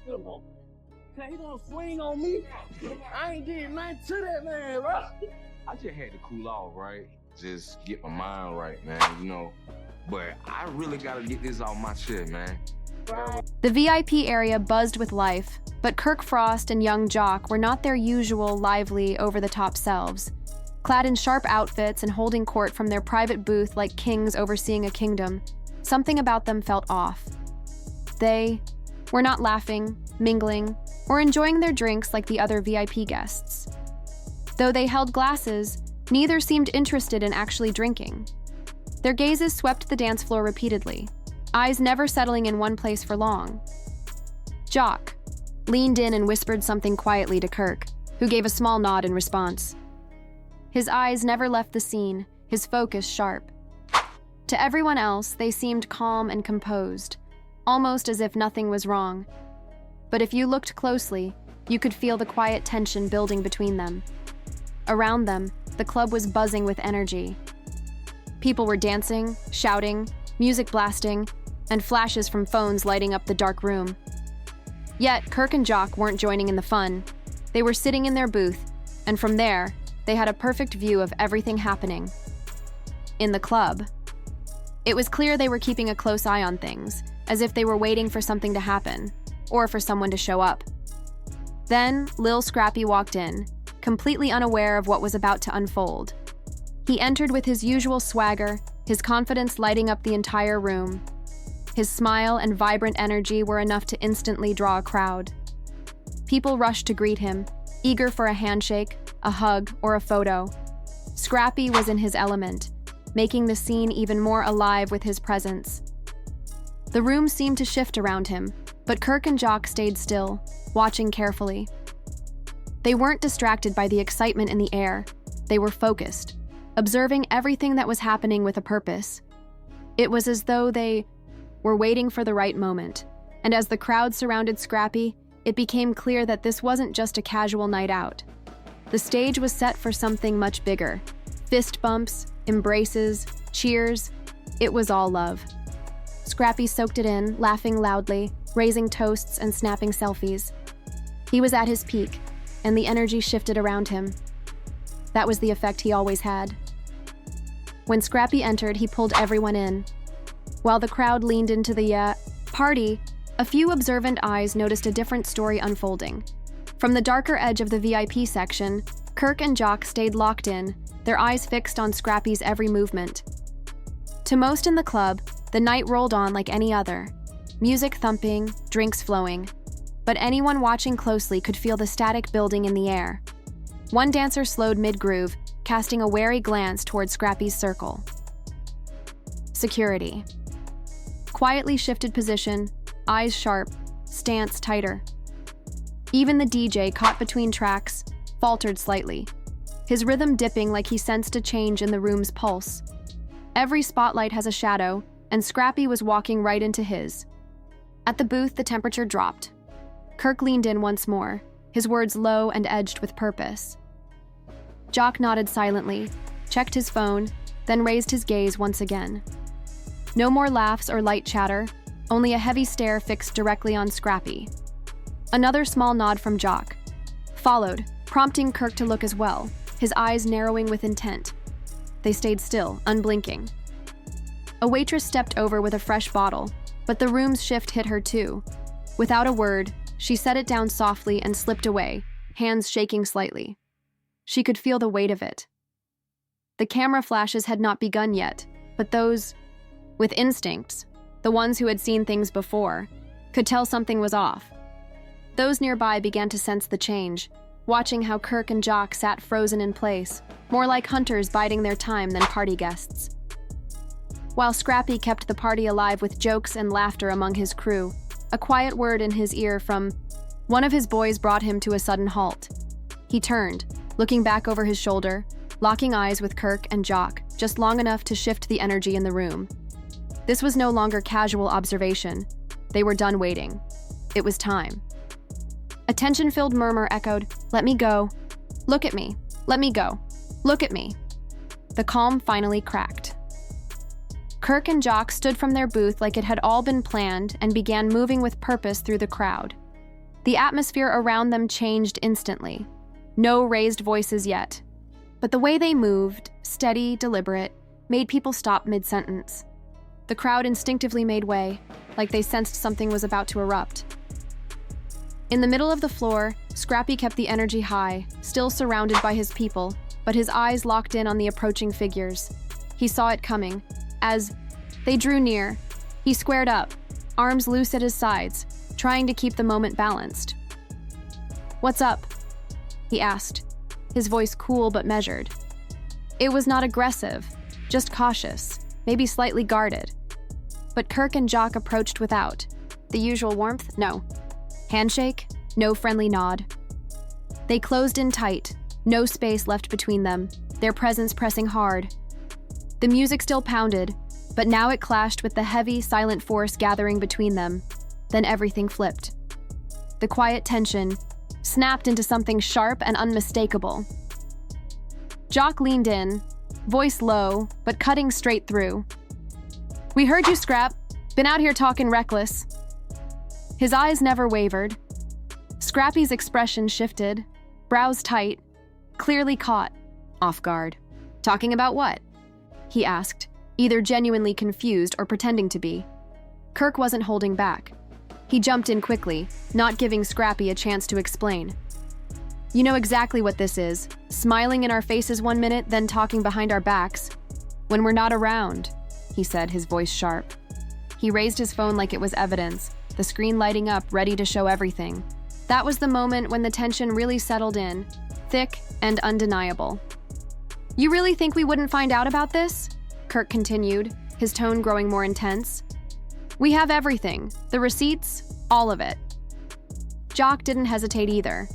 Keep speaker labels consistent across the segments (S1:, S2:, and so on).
S1: Come on. He gonna swing on me. I ain't getting nothing to that man, bro.
S2: I just had to cool off, right? Just get my mind right, man, you know. But I really gotta get this off my chest, man.
S3: The VIP area buzzed with life, but Kirk Frost and young Jock were not their usual lively, over-the-top selves. Clad in sharp outfits and holding court from their private booth like kings overseeing a kingdom, something about them felt off. They were not laughing, mingling, or enjoying their drinks like the other VIP guests. Though they held glasses, neither seemed interested in actually drinking. Their gazes swept the dance floor repeatedly, eyes never settling in one place for long. Jock leaned in and whispered something quietly to Kirk, who gave a small nod in response. His eyes never left the scene, his focus sharp. To everyone else, they seemed calm and composed, almost as if nothing was wrong. But if you looked closely, you could feel the quiet tension building between them. Around them, the club was buzzing with energy. People were dancing, shouting, music blasting, and flashes from phones lighting up the dark room. Yet, Kirk and Jock weren't joining in the fun. They were sitting in their booth, and from there, they had a perfect view of everything happening. In the club, it was clear they were keeping a close eye on things, as if they were waiting for something to happen, or for someone to show up. Then, Lil Scrappy walked in, completely unaware of what was about to unfold. He entered with his usual swagger, his confidence lighting up the entire room. His smile and vibrant energy were enough to instantly draw a crowd. People rushed to greet him, eager for a handshake, a hug, or a photo. Scrappy was in his element, making the scene even more alive with his presence. The room seemed to shift around him, but Kirk and Jock stayed still, watching carefully. They weren't distracted by the excitement in the air. They were focused, observing everything that was happening with a purpose. It was as though they were waiting for the right moment, and as the crowd surrounded Scrappy, it became clear that this wasn't just a casual night out. The stage was set for something much bigger. Fist bumps, embraces, cheers, it was all love. Scrappy soaked it in, laughing loudly, raising toasts and snapping selfies. He was at his peak, and the energy shifted around him. That was the effect he always had. When Scrappy entered, he pulled everyone in. While the crowd leaned into the party, a few observant eyes noticed a different story unfolding. From the darker edge of the VIP section, Kirk and Jock stayed locked in, their eyes fixed on Scrappy's every movement. To most in the club, the night rolled on like any other. Music thumping, drinks flowing. But anyone watching closely could feel the static building in the air. One dancer slowed mid-groove, casting a wary glance toward Scrappy's circle. Security. Quietly shifted position, eyes sharp, stance tighter. Even the DJ, caught between tracks, faltered slightly, his rhythm dipping like he sensed a change in the room's pulse. Every spotlight has a shadow, and Scrappy was walking right into his. At the booth, the temperature dropped. Kirk leaned in once more, his words low and edged with purpose. Jock nodded silently, checked his phone, then raised his gaze once again. No more laughs or light chatter, only a heavy stare fixed directly on Scrappy. Another small nod from Jock followed, prompting Kirk to look as well, his eyes narrowing with intent. They stayed still, unblinking. A waitress stepped over with a fresh bottle, but the room's shift hit her too. Without a word, she set it down softly and slipped away, hands shaking slightly. She could feel the weight of it. The camera flashes had not begun yet, but those with instincts, the ones who had seen things before, could tell something was off. Those nearby began to sense the change, watching how Kirk and Jock sat frozen in place, more like hunters biding their time than party guests. While Scrappy kept the party alive with jokes and laughter among his crew, a quiet word in his ear from one of his boys brought him to a sudden halt. He turned, looking back over his shoulder, locking eyes with Kirk and Jock, just long enough to shift the energy in the room. This was no longer casual observation. They were done waiting. It was time. A tension-filled murmur echoed, "Let me go. Look at me. Let me go. Look at me." The calm finally cracked. Kirk and Jock stood from their booth like it had all been planned and began moving with purpose through the crowd. The atmosphere around them changed instantly. No raised voices yet. But the way they moved, steady, deliberate, made people stop mid-sentence. The crowd instinctively made way, like they sensed something was about to erupt. In the middle of the floor, Scrappy kept the energy high, still surrounded by his people, but his eyes locked in on the approaching figures. He saw it coming. As they drew near, he squared up, arms loose at his sides, trying to keep the moment balanced. "What's up?" he asked, his voice cool but measured. It was not aggressive, just cautious, maybe slightly guarded. But Kirk and Jock approached without the usual warmth, no. Handshake, no friendly nod. They closed in tight, no space left between them, their presence pressing hard. The music still pounded, but now it clashed with the heavy, silent force gathering between them. Then everything flipped. The quiet tension snapped into something sharp and unmistakable. Jock leaned in, voice low, but cutting straight through. "We heard you, Scrap. Been out here talking reckless." His eyes never wavered. Scrappy's expression shifted, brows tight, clearly caught, off guard. "Talking about what?" he asked, either genuinely confused or pretending to be. Kirk wasn't holding back. He jumped in quickly, not giving Scrappy a chance to explain. "You know exactly what this is, smiling in our faces one minute, then talking behind our backs. When we're not around," he said, his voice sharp. He raised his phone like it was evidence, the screen lighting up, ready to show everything. That was the moment when the tension really settled in, thick and undeniable. "You really think we wouldn't find out about this?" Kirk continued, his tone growing more intense. "We have everything, the receipts, all of it." Jock didn't hesitate either.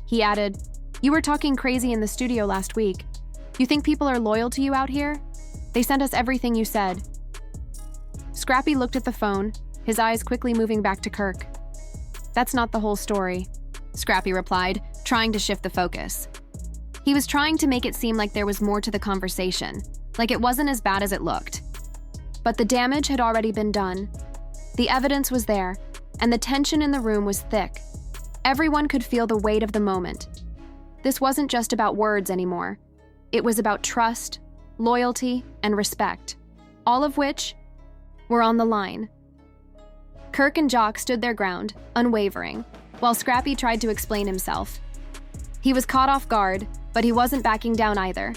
S3: He added, "You were talking crazy in the studio last week. You think people are loyal to you out here? They sent us everything you said." Scrappy looked at the phone, his eyes quickly moving back to Kirk. "That's not the whole story," Scrappy replied, trying to shift the focus. He was trying to make it seem like there was more to the conversation, like it wasn't as bad as it looked. But the damage had already been done. The evidence was there, and the tension in the room was thick. Everyone could feel the weight of the moment. This wasn't just about words anymore. It was about trust, loyalty, and respect, all of which were on the line. Kirk and Jock stood their ground, unwavering, while Scrappy tried to explain himself. He was caught off guard, but he wasn't backing down either.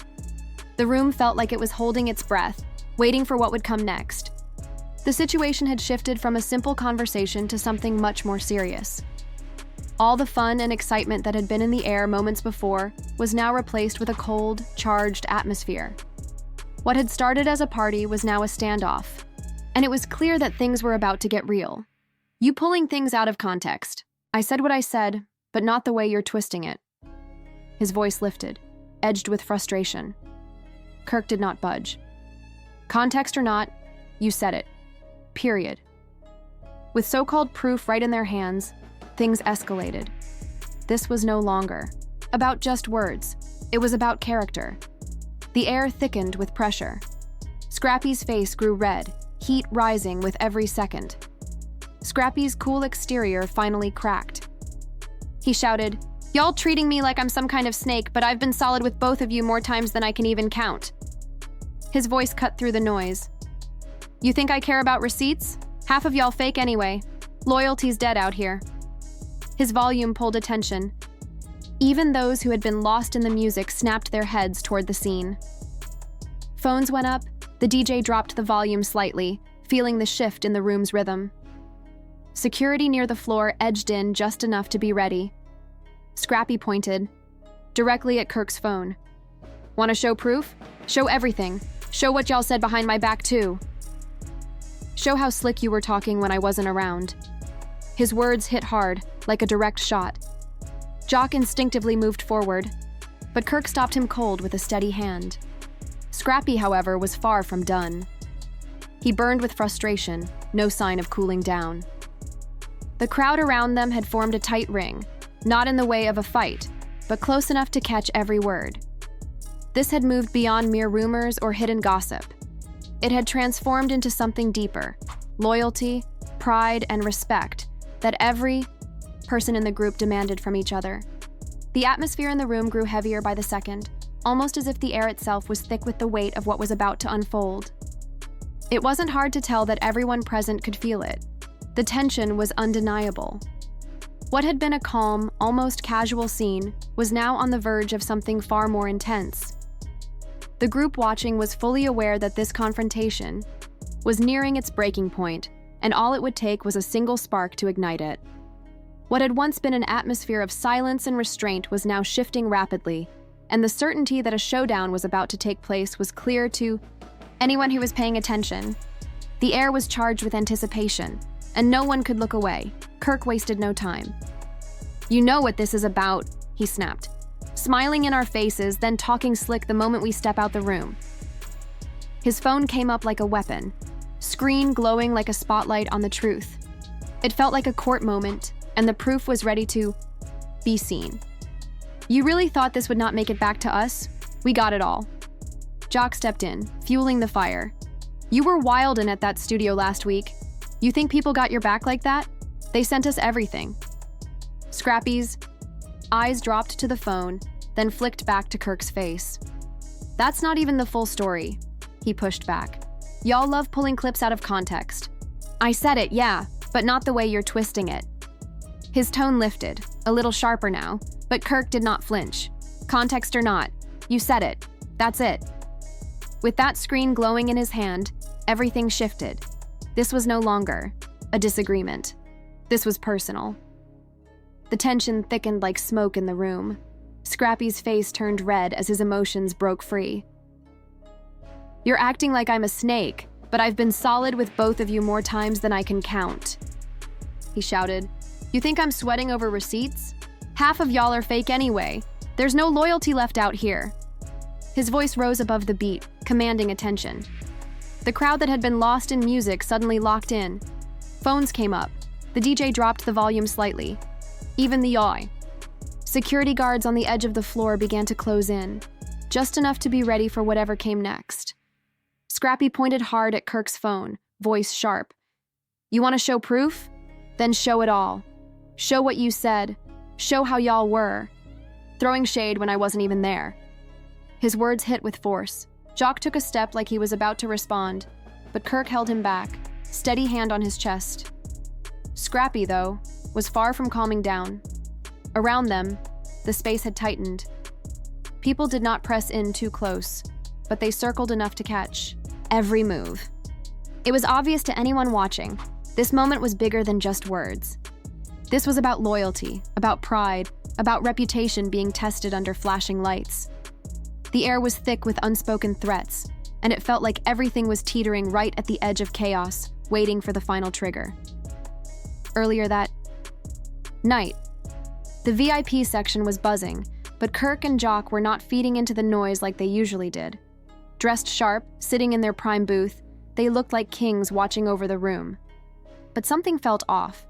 S3: The room felt like it was holding its breath, waiting for what would come next. The situation had shifted from a simple conversation to something much more serious. All the fun and excitement that had been in the air moments before was now replaced with a cold, charged atmosphere. What had started as a party was now a standoff, and it was clear that things were about to get real. "You pulling things out of context. I said what I said, but not the way you're twisting it." His voice lifted, edged with frustration. Kirk did not budge. "Context or not, you said it. Period." With so-called proof right in their hands, things escalated. This was no longer about just words. It was about character. The air thickened with pressure. Scrappy's face grew red, heat rising with every second. Scrappy's cool exterior finally cracked. He shouted, "Y'all treating me like I'm some kind of snake, but I've been solid with both of you more times than I can even count." His voice cut through the noise. "You think I care about receipts? Half of y'all fake anyway. Loyalty's dead out here." His volume pulled attention. Even those who had been lost in the music snapped their heads toward the scene. Phones went up, the DJ dropped the volume slightly, feeling the shift in the room's rhythm. Security near the floor edged in just enough to be ready. Scrappy pointed, directly at Kirk's phone. "Want to show proof? Show everything. Show what y'all said behind my back, too. Show how slick you were talking when I wasn't around." His words hit hard, like a direct shot. Jock instinctively moved forward, but Kirk stopped him cold with a steady hand. Scrappy, however, was far from done. He burned with frustration, no sign of cooling down. The crowd around them had formed a tight ring, not in the way of a fight, but close enough to catch every word. This had moved beyond mere rumors or hidden gossip. It had transformed into something deeper: loyalty, pride, and respect that every person in the group demanded from each other. The atmosphere in the room grew heavier by the second, almost as if the air itself was thick with the weight of what was about to unfold. It wasn't hard to tell that everyone present could feel it. The tension was undeniable. What had been a calm, almost casual scene was now on the verge of something far more intense. The group watching was fully aware that this confrontation was nearing its breaking point, and all it would take was a single spark to ignite it. What had once been an atmosphere of silence and restraint was now shifting rapidly, and the certainty that a showdown was about to take place was clear to anyone who was paying attention. The air was charged with anticipation, and no one could look away. Kirk wasted no time. "You know what this is about," he snapped, smiling in our faces, then talking slick the moment we step out the room. His phone came up like a weapon, screen glowing like a spotlight on the truth. It felt like a court moment, and the proof was ready to be seen. "You really thought this would not make it back to us? We got it all." Jock stepped in, fueling the fire. "You were wildin' at that studio last week. You think people got your back like that? They sent us everything." Scrappy's eyes dropped to the phone, then flicked back to Kirk's face. "That's not even the full story," he pushed back. "Y'all love pulling clips out of context." "I said it, yeah, but not the way you're twisting it." His tone lifted, a little sharper now, but Kirk did not flinch. "Context or not, you said it. That's it." With that screen glowing in his hand, everything shifted. This was no longer a disagreement. This was personal. The tension thickened like smoke in the room. Scrappy's face turned red as his emotions broke free. "You're acting like I'm a snake, but I've been solid with both of you more times than I can count," he shouted. "You think I'm sweating over receipts? Half of y'all are fake anyway. There's no loyalty left out here." His voice rose above the beat, commanding attention. The crowd that had been lost in music suddenly locked in. Phones came up. The DJ dropped the volume slightly. Even the yaw. Security guards on the edge of the floor began to close in, just enough to be ready for whatever came next. Scrappy pointed hard at Kirk's phone, voice sharp. "You want to show proof? Then show it all. Show what you said. Show how y'all were." Throwing shade when I wasn't even there. His words hit with force. Jock took a step like he was about to respond, but Kirk held him back, steady hand on his chest. Scrappy, though, was far from calming down. Around them, the space had tightened. People did not press in too close, but they circled enough to catch every move. It was obvious to anyone watching, this moment was bigger than just words. This was about loyalty, about pride, about reputation being tested under flashing lights. The air was thick with unspoken threats, and it felt like everything was teetering right at the edge of chaos, waiting for the final trigger. Earlier that night, the VIP section was buzzing, but Kirk and Jock were not feeding into the noise like they usually did. Dressed sharp, sitting in their prime booth, they looked like kings watching over the room. But something felt off.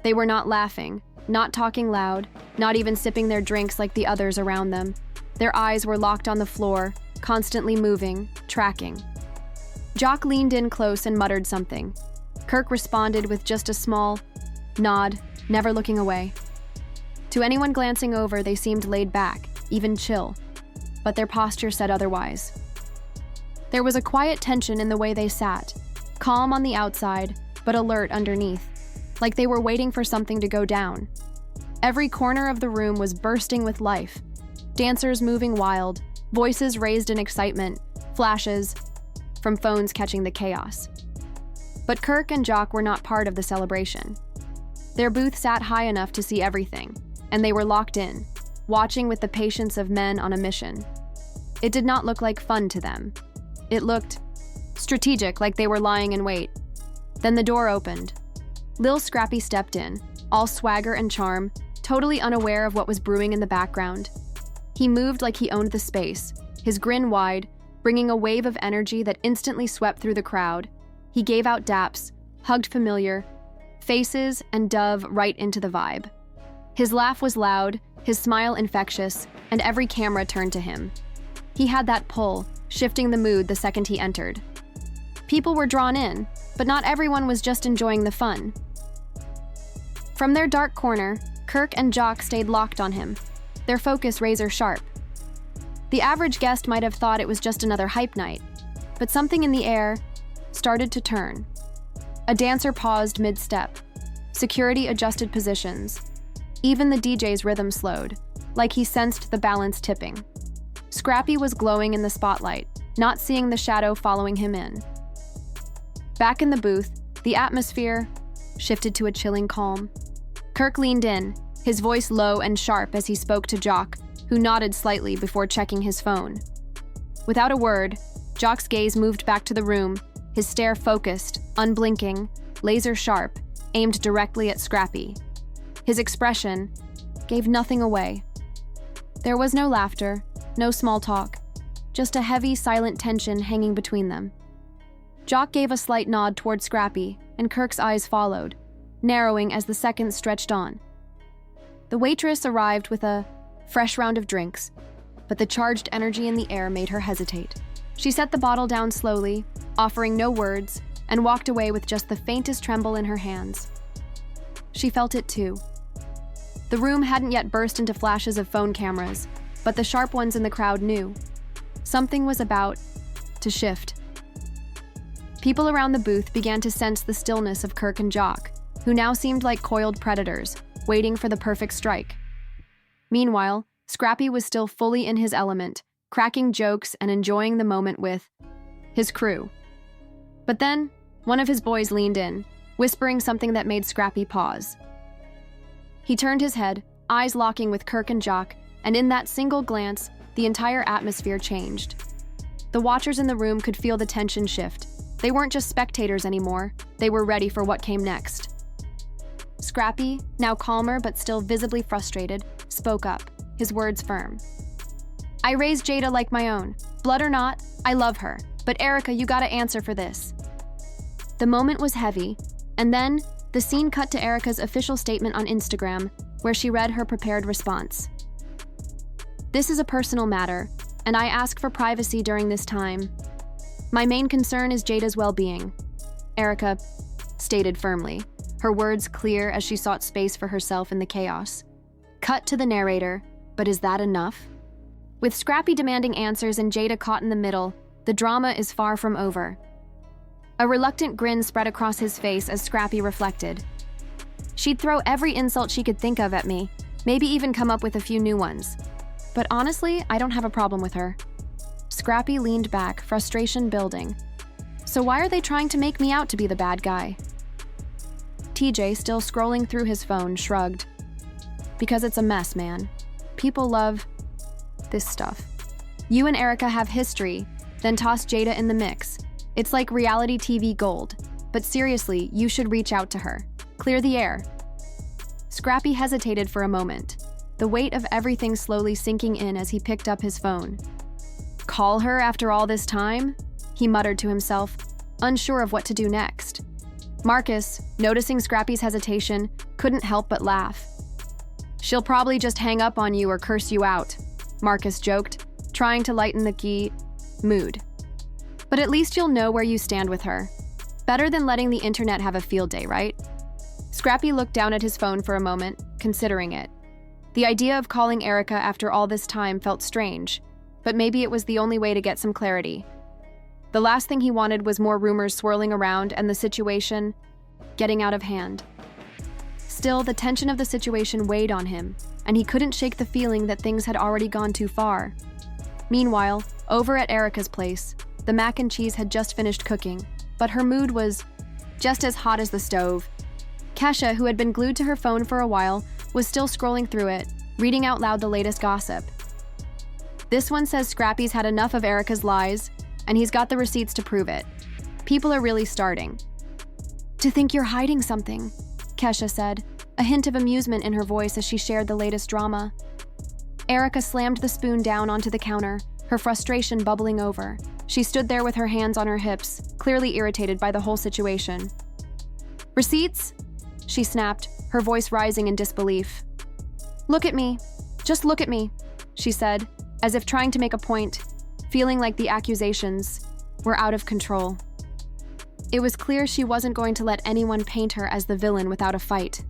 S3: They were not laughing, not talking loud, not even sipping their drinks like the others around them. Their eyes were locked on the floor, constantly moving, tracking. Jock leaned in close and muttered something. Kirk responded with just a small nod, never looking away. To anyone glancing over, they seemed laid back, even chill, but their posture said otherwise. There was a quiet tension in the way they sat, calm on the outside, but alert underneath, like they were waiting for something to go down. Every corner of the room was bursting with life. Dancers moving wild, voices raised in excitement, flashes from phones catching the chaos. But Kirk and Jock were not part of the celebration. Their booth sat high enough to see everything, and they were locked in, watching with the patience of men on a mission. It did not look like fun to them. It looked strategic, like they were lying in wait. Then the door opened. Lil Scrappy stepped in, all swagger and charm, totally unaware of what was brewing in the background. He moved like he owned the space, his grin wide, bringing a wave of energy that instantly swept through the crowd. He gave out daps, hugged familiar faces, and dove right into the vibe. His laugh was loud, his smile infectious, and every camera turned to him. He had that pull, shifting the mood the second he entered. People were drawn in, but not everyone was just enjoying the fun. From their dark corner, Kirk and Jock stayed locked on him, their focus razor sharp. The average guest might have thought it was just another hype night, but something in the air started to turn. A dancer paused mid-step. Security adjusted positions. Even the DJ's rhythm slowed, like he sensed the balance tipping. Scrappy was glowing in the spotlight, not seeing the shadow following him in. Back in the booth, the atmosphere shifted to a chilling calm. Kirk leaned in, his voice low and sharp as he spoke to Jock, who nodded slightly before checking his phone. Without a word, Jock's gaze moved back to the room, his stare focused, unblinking, laser sharp, aimed directly at Scrappy. His expression gave nothing away. There was no laughter, no small talk, just a heavy, silent tension hanging between them. Jock gave a slight nod toward Scrappy, and Kirk's eyes followed, narrowing as the seconds stretched on. The waitress arrived with a fresh round of drinks, but the charged energy in the air made her hesitate. She set the bottle down slowly, offering no words, and walked away with just the faintest tremble in her hands. She felt it too. The room hadn't yet burst into flashes of phone cameras, but the sharp ones in the crowd knew. Something was about to shift. People around the booth began to sense the stillness of Kirk and Jock, who now seemed like coiled predators, waiting for the perfect strike. Meanwhile, Scrappy was still fully in his element, cracking jokes and enjoying the moment with his crew. But then, one of his boys leaned in, whispering something that made Scrappy pause. He turned his head, eyes locking with Kirk and Jock, and in that single glance, the entire atmosphere changed. The watchers in the room could feel the tension shift. They weren't just spectators anymore, they were ready for what came next. Scrappy, now calmer but still visibly frustrated, spoke up, his words firm. "I raised Jada like my own. Blood or not, I love her. But Erica, you gotta answer for this." The moment was heavy, and then the scene cut to Erica's official statement on Instagram, where she read her prepared response. "This is a personal matter, and I ask for privacy during this time. My main concern is Jada's well-being," Erica stated firmly, her words clear as she sought space for herself in the chaos. Cut to the narrator, but is that enough? With Scrappy demanding answers and Jada caught in the middle, the drama is far from over. A reluctant grin spread across his face as Scrappy reflected. "She'd throw every insult she could think of at me, maybe even come up with a few new ones. But honestly, I don't have a problem with her." Scrappy leaned back, frustration building. "So why are they trying to make me out to be the bad guy?" TJ, still scrolling through his phone, shrugged. "Because it's a mess, man. People love this stuff. You and Erica have history, then toss Jada in the mix. It's like reality TV gold. But seriously, you should reach out to her. Clear the air." Scrappy hesitated for a moment, the weight of everything slowly sinking in as he picked up his phone. "Call her after all this time?" he muttered to himself, unsure of what to do next. Marcus, noticing Scrappy's hesitation, couldn't help but laugh. "She'll probably just hang up on you or curse you out," Marcus joked, trying to lighten the mood. "But at least you'll know where you stand with her. Better than letting the internet have a field day, right?" Scrappy looked down at his phone for a moment, considering it. The idea of calling Erica after all this time felt strange, but maybe it was the only way to get some clarity. The last thing he wanted was more rumors swirling around and the situation getting out of hand. Still, the tension of the situation weighed on him, and he couldn't shake the feeling that things had already gone too far. Meanwhile, over at Erica's place, the mac and cheese had just finished cooking, but her mood was just as hot as the stove. Kesha, who had been glued to her phone for a while, was still scrolling through it, reading out loud the latest gossip. "This one says Scrappy's had enough of Erica's lies, and he's got the receipts to prove it. People are really starting to think you're hiding something," Kesha said, a hint of amusement in her voice as she shared the latest drama. Erica slammed the spoon down onto the counter, her frustration bubbling over. She stood there with her hands on her hips, clearly irritated by the whole situation. "Receipts?" she snapped, her voice rising in disbelief. "Look at me. Just look at me," she said, as if trying to make a point, feeling like the accusations were out of control. It was clear she wasn't going to let anyone paint her as the villain without a fight.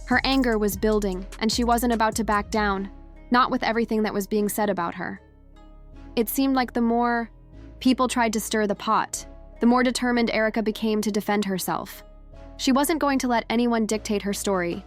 S3: Her anger was building, and she wasn't about to back down, not with everything that was being said about her. It seemed like the more people tried to stir the pot, the more determined Erica became to defend herself. She wasn't going to let anyone dictate her story,